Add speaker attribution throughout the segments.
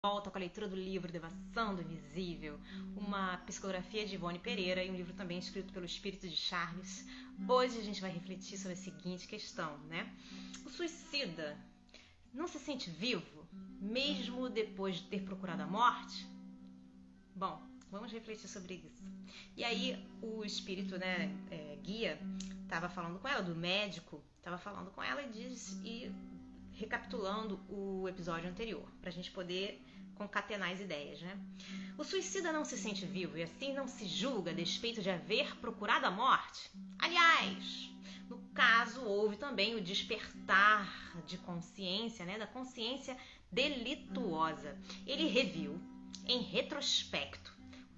Speaker 1: volta com a leitura do livro Devassando do Invisível, uma psicografia de Ivone Pereira e um livro também escrito pelo espírito de Charles. Hoje a gente vai refletir sobre a seguinte questão, né? O suicida não se sente vivo, mesmo depois de ter procurado a morte? Bom, vamos refletir sobre isso. E aí o espírito, guia, estava falando com ela, do médico, estava falando com ela e recapitulando o episódio anterior, para a gente poder concatenar as ideias, né? O suicida não se sente vivo e assim não se julga a despeito de haver procurado a morte? Aliás, no caso, houve também o despertar de consciência, da consciência delituosa. Ele reviu, em retrospecto,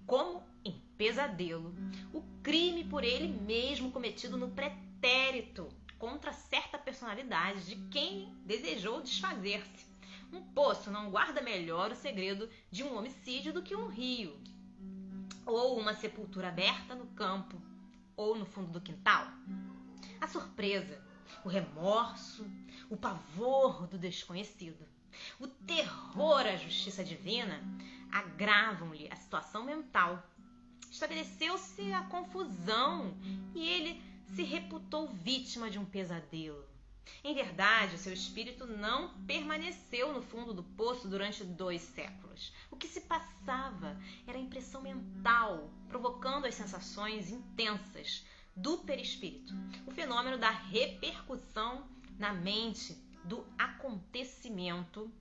Speaker 1: como em pesadelo, o crime por ele mesmo cometido no pretérito contra certa personalidade de quem desejou desfazer-se. Um poço não guarda melhor o segredo de um homicídio do que um rio, ou uma sepultura aberta no campo, ou no fundo do quintal. A surpresa, o remorso, o pavor do desconhecido, o terror à justiça divina agravam-lhe a situação mental. Estabeleceu-se a confusão e ele se reputou vítima de um pesadelo. Em verdade, seu espírito não permaneceu no fundo do poço durante 2 séculos. O que se passava era a impressão mental, provocando as sensações intensas do perispírito, o fenômeno da repercussão na mente do acontecimento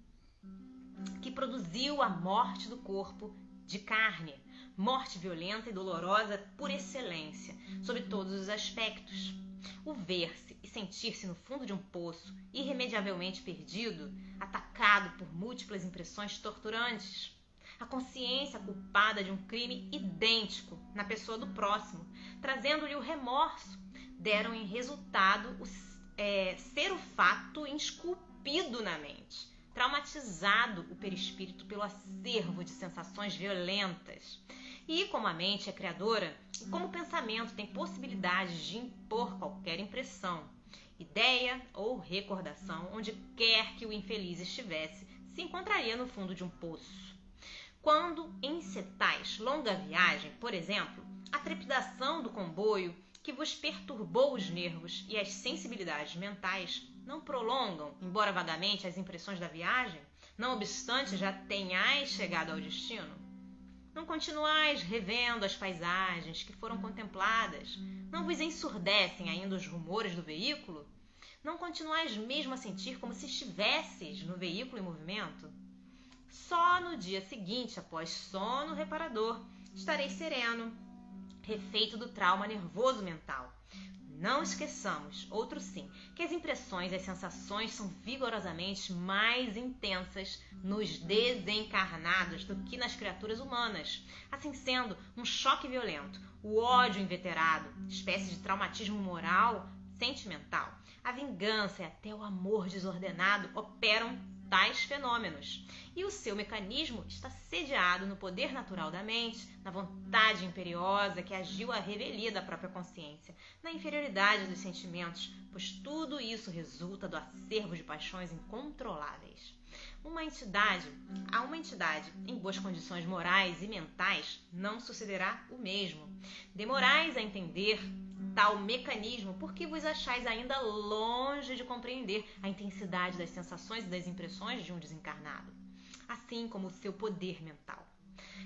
Speaker 1: que produziu a morte do corpo de carne, morte violenta e dolorosa por excelência, sob todos os aspectos. O ver-se e sentir-se no fundo de um poço, irremediavelmente perdido, atacado por múltiplas impressões torturantes. A consciência culpada de um crime idêntico na pessoa do próximo, trazendo-lhe o remorso, deram em resultado ser o fato esculpido na mente, traumatizado o perispírito pelo acervo de sensações violentas. E como a mente é criadora, e como o pensamento tem possibilidade de impor qualquer impressão, ideia ou recordação, onde quer que o infeliz estivesse, se encontraria no fundo de um poço. Quando encetais longa viagem, por exemplo, a trepidação do comboio que vos perturbou os nervos e as sensibilidades mentais não prolongam, embora vagamente, as impressões da viagem, não obstante já tenhais chegado ao destino? Não continuais revendo as paisagens que foram contempladas? Não vos ensurdecem ainda os rumores do veículo? Não continuais mesmo a sentir como se estivesseis no veículo em movimento? Só no dia seguinte, após sono reparador, estareis sereno, refeito do trauma nervoso mental. Não esqueçamos, outro sim, que as impressões e as sensações são vigorosamente mais intensas nos desencarnados do que nas criaturas humanas. Assim sendo, um choque violento, o ódio inveterado, espécie de traumatismo moral, sentimental, a vingança e até o amor desordenado operam tais fenômenos. E o seu mecanismo está sediado no poder natural da mente, na vontade imperiosa que agiu à revelia da própria consciência, na inferioridade dos sentimentos, pois tudo isso resulta do acervo de paixões incontroláveis. A uma entidade em boas condições morais e mentais não sucederá o mesmo. Demorais a entender tal mecanismo porque vos achais ainda longe de compreender a intensidade das sensações e das impressões de um desencarnado, assim como o seu poder mental.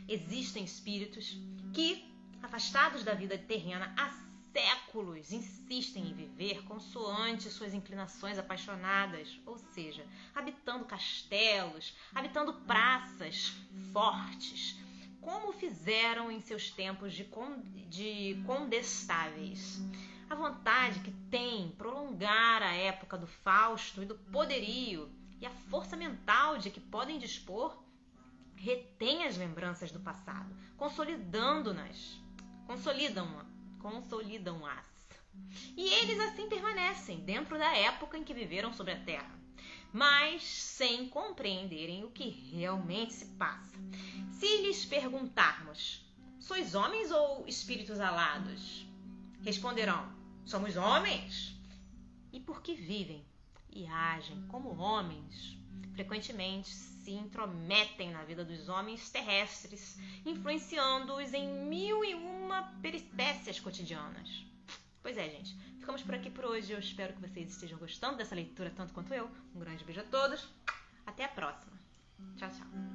Speaker 1: Existem espíritos que, afastados da vida terrena há séculos, insistem em viver consoante suas inclinações apaixonadas, ou seja, habitando castelos, habitando praças fortes, como fizeram em seus tempos de condestáveis. A vontade que tem prolongar a época do Fausto e do poderio e a força mental de que podem dispor retém as lembranças do passado, consolidam-as. E eles assim permanecem dentro da época em que viveram sobre a terra, mas sem compreenderem o que realmente se passa. Se lhes perguntarmos: sois homens ou espíritos alados? Responderão: somos homens. E por que vivem e agem como homens? frequentemente se intrometem na vida dos homens terrestres, influenciando-os em 1001 peripécias cotidianas. Pois é, gente. Ficamos por aqui por hoje. Eu espero que vocês estejam gostando dessa leitura tanto quanto eu. Um grande beijo a todos. Até a próxima. Tchau, tchau.